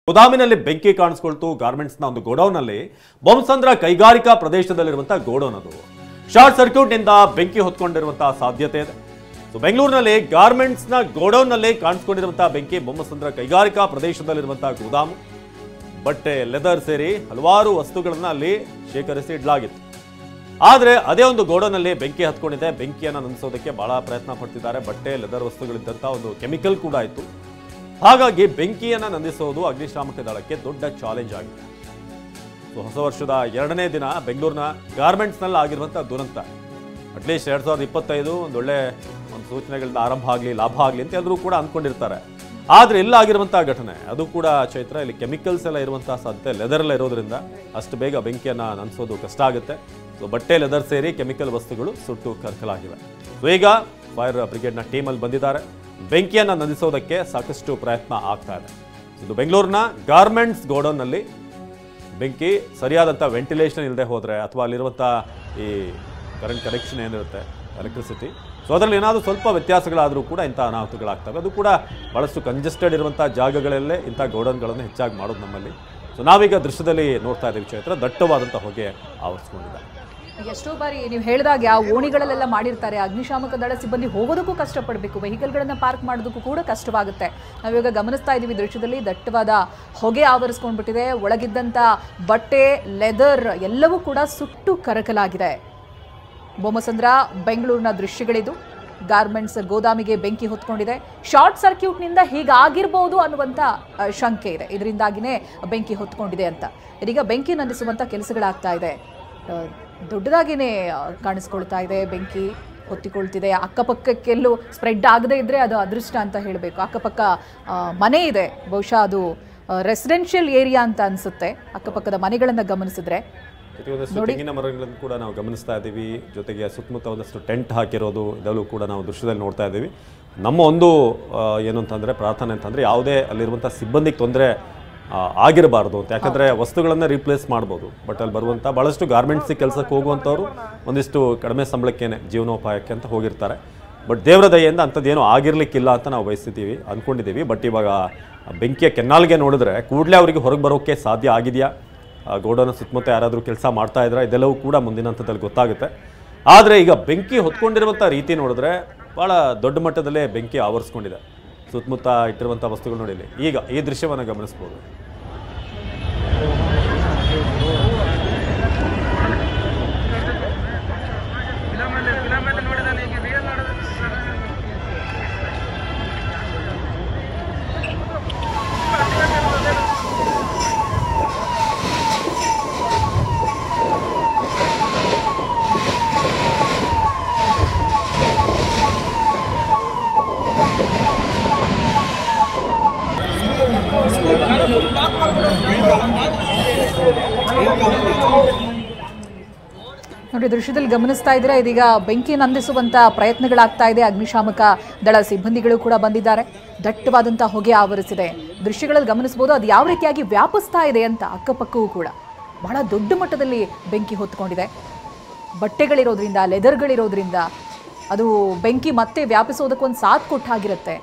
ಗೋದಾಮಿನಲ್ಲಿ ಬೆಂಕಿ ಕಾಣಿಸಿಕೊಳ್ತು. ಗಾರ್ಮೆಂಟ್ಸ್ನ ಒಂದು ಗೋಡೌನ್ನಲ್ಲಿ ಬೊಮ್ಮಸಂದ್ರ ಕೈಗಾರಿಕಾ ಪ್ರದೇಶದಲ್ಲಿರುವಂತಹ ಗೋಡೌನ್ ಅದು ಶಾರ್ಟ್ ಸರ್ಕ್ಯೂಟ್ ನಿಂದ ಬೆಂಕಿ ಹೊತ್ಕೊಂಡಿರುವಂತಹ ಸಾಧ್ಯತೆ ಇದೆ. ಸೊ ಬೆಂಗಳೂರಿನಲ್ಲಿ ಗಾರ್ಮೆಂಟ್ಸ್ನ ಗೋಡೌನ್ನಲ್ಲಿ ಕಾಣಿಸಿಕೊಂಡಿರುವಂತಹ ಬೆಂಕಿ ಬೊಮ್ಮಸಂದ್ರ ಕೈಗಾರಿಕಾ ಪ್ರದೇಶದಲ್ಲಿರುವಂತಹ ಗೋದಾಮು ಬಟ್ಟೆ ಲೆದರ್ ಸೇರಿ ಹಲವಾರು ವಸ್ತುಗಳನ್ನ ಅಲ್ಲಿ ಶೇಖರಿಸಿ ಇಡಲಾಗಿತ್ತು. ಆದರೆ ಅದೇ ಒಂದು ಗೋಡೌನ್ನಲ್ಲಿ ಬೆಂಕಿ ಹತ್ಕೊಂಡಿದೆ. ಬೆಂಕಿಯನ್ನು ನಂದಿಸೋದಕ್ಕೆ ಬಹಳ ಪ್ರಯತ್ನ ಪಡ್ತಿದ್ದಾರೆ. ಬಟ್ಟೆ ಲೆದರ್ ವಸ್ತುಗಳಿದ್ದಂಥ ಒಂದು ಕೆಮಿಕಲ್ ಕೂಡ ಇತ್ತು. ಹಾಗಾಗಿ ಬೆಂಕಿಯನ್ನು ನಂದಿಸೋದು ಅಗ್ನಿಶಾಮಕ ದಳಕ್ಕೆ ದೊಡ್ಡ ಚಾಲೆಂಜ್ ಆಗಿದೆ. ಹೊಸ ವರ್ಷದ 2ನೇ ದಿನ ಬೆಂಗಳೂರಿನ ಗಾರ್ಮೆಂಟ್ಸ್ನಲ್ಲಿ ಆಗಿರುವಂಥ ದುರಂತ ಅಟ್ಲೀಸ್ಟ್ 2025 ಒಂದೊಳ್ಳೆ ಸೂಚನೆಗಳಿಂದ ಆರಂಭ ಆಗಲಿ, ಲಾಭ ಆಗಲಿ ಅಂತ ಎಲ್ಲರೂ ಕೂಡ ಅಂದ್ಕೊಂಡಿರ್ತಾರೆ. ಆದರೆ ಇಲ್ಲ ಆಗಿರುವಂಥ ಘಟನೆ ಅದು ಕೂಡ ಚೈತ್ರ. ಇಲ್ಲಿ ಕೆಮಿಕಲ್ಸ್ ಎಲ್ಲ ಇರುವಂತಹ ಸಾಧ್ಯತೆ, ಲೆದರ್ ಎಲ್ಲ ಇರೋದ್ರಿಂದ ಅಷ್ಟು ಬೇಗ ಬೆಂಕಿಯನ್ನು ನಂದಿಸೋದು ಕಷ್ಟ ಆಗುತ್ತೆ. ಸೊ ಬಟ್ಟೆ ಲೆದರ್ ಸೇರಿ ಕೆಮಿಕಲ್ ವಸ್ತುಗಳು ಸುಟ್ಟು ಕರಕಲಾಗಿವೆ. ಸೊ ಈಗ ಫೈರ್ ಬ್ರಿಗೇಡ್ನ ಟೀಮಲ್ಲಿ ಬಂದಿದ್ದಾರೆ. ಬೆಂಕಿಯನ್ನು ನಂದಿಸೋದಕ್ಕೆ ಸಾಕಷ್ಟು ಪ್ರಯತ್ನ ಆಗ್ತಾ ಇದೆ. ಇದು ಬೆಂಗಳೂರಿನ ಗಾರ್ಮೆಂಟ್ಸ್ ಗೋಡೌನ್ನಲ್ಲಿ ಬೆಂಕಿ ಸರಿಯಾದಂಥ ವೆಂಟಿಲೇಷನ್ ಇಲ್ಲದೆ ಹೋದರೆ ಅಥವಾ ಅಲ್ಲಿರುವಂಥ ಈ ಕರೆಂಟ್ ಕನೆಕ್ಷನ್ ಏನಿರುತ್ತೆ ಎಲೆಕ್ಟ್ರಿಸಿಟಿ, ಸೊ ಅದರಲ್ಲಿ ಏನಾದರೂ ಸ್ವಲ್ಪ ವ್ಯತ್ಯಾಸಗಳಾದರೂ ಕೂಡ ಇಂಥ ಅನಾಹುತಗಳಾಗ್ತವೆ. ಅದು ಕೂಡ ಭಾಳಷ್ಟು ಕಂಜೆಸ್ಟೆಡ್ ಇರುವಂಥ ಜಾಗಗಳಲ್ಲೇ ಇಂಥ ಗೋಡೌನ್ಗಳನ್ನು ಹೆಚ್ಚಾಗಿ ಮಾಡೋದು ನಮ್ಮಲ್ಲಿ. ಸೊ ನಾವೀಗ ದೃಶ್ಯದಲ್ಲಿ ನೋಡ್ತಾ ಇದ್ದೀವಿ ಚೈತ್ರ, ದಟ್ಟವಾದಂಥ ಹೊಗೆ ಆವರಿಸ್ಕೊಂಡಿದೆ. ಎಷ್ಟೋ ಬಾರಿ ನೀವು ಹೇಳಿದಾಗ ಆ ಓಣಿಗಳಲ್ಲೆಲ್ಲ ಮಾಡಿರ್ತಾರೆ, ಅಗ್ನಿಶಾಮಕ ದಳ ಸಿಬ್ಬಂದಿ ಹೋಗೋದಕ್ಕೂ ಕಷ್ಟಪಡಬೇಕು, ವೆಹಿಕಲ್ಗಳನ್ನು ಪಾರ್ಕ್ ಮಾಡೋದಕ್ಕೂ ಕೂಡ ಕಷ್ಟವಾಗುತ್ತೆ. ನಾವಿವಾಗ ಗಮನಿಸ್ತಾ ಇದ್ದೀವಿ ದೃಶ್ಯದಲ್ಲಿ ದಟ್ಟವಾದ ಹೊಗೆ ಆವರಿಸ್ಕೊಂಡ್ಬಿಟ್ಟಿದೆ. ಒಳಗಿದ್ದಂಥ ಬಟ್ಟೆ, ಲೆದರ್ ಎಲ್ಲವೂ ಕೂಡ ಸುಟ್ಟು ಕರಕಲಾಗಿದೆ. ಬೊಮ್ಮಸಂದ್ರ ಬೆಂಗಳೂರಿನ ದೃಶ್ಯಗಳಿದು. ಗಾರ್ಮೆಂಟ್ಸ್ ಗೋದಾಮಿಗೆ ಬೆಂಕಿ ಹೊತ್ಕೊಂಡಿದೆ. ಶಾರ್ಟ್ ಸರ್ಕ್ಯೂಟ್ನಿಂದ ಹೀಗಾಗಿರ್ಬೋದು ಅನ್ನುವಂಥ ಶಂಕೆ ಇದೆ. ಇದರಿಂದಾಗಿನೇ ಬೆಂಕಿ ಹೊತ್ಕೊಂಡಿದೆ ಅಂತ. ಇದೀಗ ಬೆಂಕಿ ನಂದಿಸುವಂಥ ಕೆಲಸಗಳಾಗ್ತಾ ಇದೆ. ದೊಡ್ಡದಾಗಿನೇ ಕಾಣಿಸ್ಕೊಳ್ತಾ ಇದೆ. ಬೆಂಕಿ ಹೊತ್ತಿಕೊಳ್ತಿದೆ. ಅಕ್ಕಪಕ್ಕಕ್ಕೆಲ್ಲೂ ಸ್ಪ್ರೆಡ್ ಆಗದೇ ಇದ್ದರೆ ಅದು ಅದೃಷ್ಟ ಅಂತ ಹೇಳಬೇಕು. ಅಕ್ಕಪಕ್ಕ ಮನೆ ಇದೆ, ಬಹುಶಃ ಅದು ರೆಸಿಡೆನ್ಷಿಯಲ್ ಏರಿಯಾ ಅಂತ ಅನಿಸುತ್ತೆ. ಅಕ್ಕಪಕ್ಕದ ಮನೆಗಳನ್ನು ಗಮನಿಸಿದ್ರೆ ತೆಂಗಿನ ಮರಗಳನ್ನು ಕೂಡ ನಾವು ಗಮನಿಸ್ತಾ ಇದ್ದೀವಿ. ಜೊತೆಗೆ ಸುತ್ತಮುತ್ತ ಒಂದಷ್ಟು ಟೆಂಟ್ ಹಾಕಿರೋದು ಇದೆಲ್ಲೂ ಕೂಡ ನಾವು ದೃಶ್ಯದಲ್ಲಿ ನೋಡ್ತಾ ಇದ್ದೀವಿ. ನಮ್ಮ ಒಂದು ಏನು ಅಂತಂದರೆ ಪ್ರಾರ್ಥನೆ ಅಂತಂದರೆ ಯಾವುದೇ ಅಲ್ಲಿರುವಂಥ ಸಿಬ್ಬಂದಿಗೆ ತೊಂದರೆ ಆಗಿರಬಾರ್ದು ಅಂತ. ಯಾಕಂದರೆ ವಸ್ತುಗಳನ್ನು ರೀಪ್ಲೇಸ್ ಮಾಡ್ಬೋದು, ಬಟ್ ಅಲ್ಲಿ ಬರುವಂಥ ಭಾಳಷ್ಟು ಗಾರ್ಮೆಂಟ್ಸಿಗೆ ಕೆಲಸಕ್ಕೆ ಹೋಗುವಂಥವ್ರು ಒಂದಿಷ್ಟು ಕಡಿಮೆ ಸಂಬಳಕ್ಕೇನೆ ಜೀವನೋಪಾಯಕ್ಕೆ ಅಂತ ಹೋಗಿರ್ತಾರೆ. ಬಟ್ ದೇವರ ದಯೆಯಿಂದ ಅಂಥದ್ದೇನೂ ಆಗಿರಲಿಕ್ಕಿಲ್ಲ ಅಂತ ನಾವು ಬಯಸ್ತಿದ್ದೀವಿ, ಅಂದ್ಕೊಂಡಿದ್ದೀವಿ. ಬಟ್ ಇವಾಗ ಬೆಂಕಿಯ ಕೆನ್ನಾಲ್ಗೆ ನೋಡಿದ್ರೆ ಕೂಡಲೇ ಅವರಿಗೆ ಹೊರಗೆ ಬರೋಕ್ಕೆ ಸಾಧ್ಯ ಆಗಿದೆಯಾ, ಗೋಡೌನ್ ಸುತ್ತಮುತ್ತ ಯಾರಾದರೂ ಕೆಲಸ ಮಾಡ್ತಾ ಇದ್ರೆ ಇದೆಲ್ಲವೂ ಕೂಡ ಮುಂದಿನ ಹಂತದಲ್ಲಿ ಗೊತ್ತಾಗುತ್ತೆ. ಆದರೆ ಈಗ ಬೆಂಕಿ ಹೊತ್ಕೊಂಡಿರುವಂಥ ರೀತಿ ನೋಡಿದ್ರೆ ಭಾಳ ದೊಡ್ಡ ಮಟ್ಟದಲ್ಲೇ ಬೆಂಕಿ ಆವರಿಸ್ಕೊಂಡಿದೆ. ಸುತ್ತಮುತ್ತ ಇಟ್ಟಿರುವಂಥ ವಸ್ತುಗಳು ನೋಡಿಲಿ. ಈಗ ಈ ದೃಶ್ಯವನ್ನು ಗಮನಿಸ್ಬೋದು. ನೋಡಿ, ದೃಶ್ಯದಲ್ಲಿ ಗಮನಿಸ್ತಾ ಇದ್ರೆ ಇದೀಗ ಬೆಂಕಿ ನಂದಿಸುವಂತ ಪ್ರಯತ್ನಗಳಾಗ್ತಾ ಇದೆ. ಅಗ್ನಿಶಾಮಕ ದಳ ಸಿಬ್ಬಂದಿಗಳು ಕೂಡ ಬಂದಿದ್ದಾರೆ. ದಟ್ಟವಾದಂಥ ಹೊಗೆ ಆವರಿಸಿದೆ. ದೃಶ್ಯಗಳಲ್ಲಿ ಗಮನಿಸಬಹುದು ಅದು ಯಾವ ರೀತಿಯಾಗಿ ವ್ಯಾಪಿಸ್ತಾ ಇದೆ ಅಂತ. ಅಕ್ಕಪಕ್ಕವೂ ಕೂಡ ಬಹಳ ದೊಡ್ಡ ಮಟ್ಟದಲ್ಲಿ ಬೆಂಕಿ ಹೊತ್ಕೊಂಡಿದೆ. ಬಟ್ಟೆಗಳಿರೋದ್ರಿಂದ, ಲೆದರ್ಗಳಿರೋದ್ರಿಂದ ಅದು ಬೆಂಕಿ ಮತ್ತೆ ವ್ಯಾಪಿಸೋದಕ್ಕೊಂದು ಸಾಥ್ ಕೊಟ್ಟಾಗಿರುತ್ತೆ.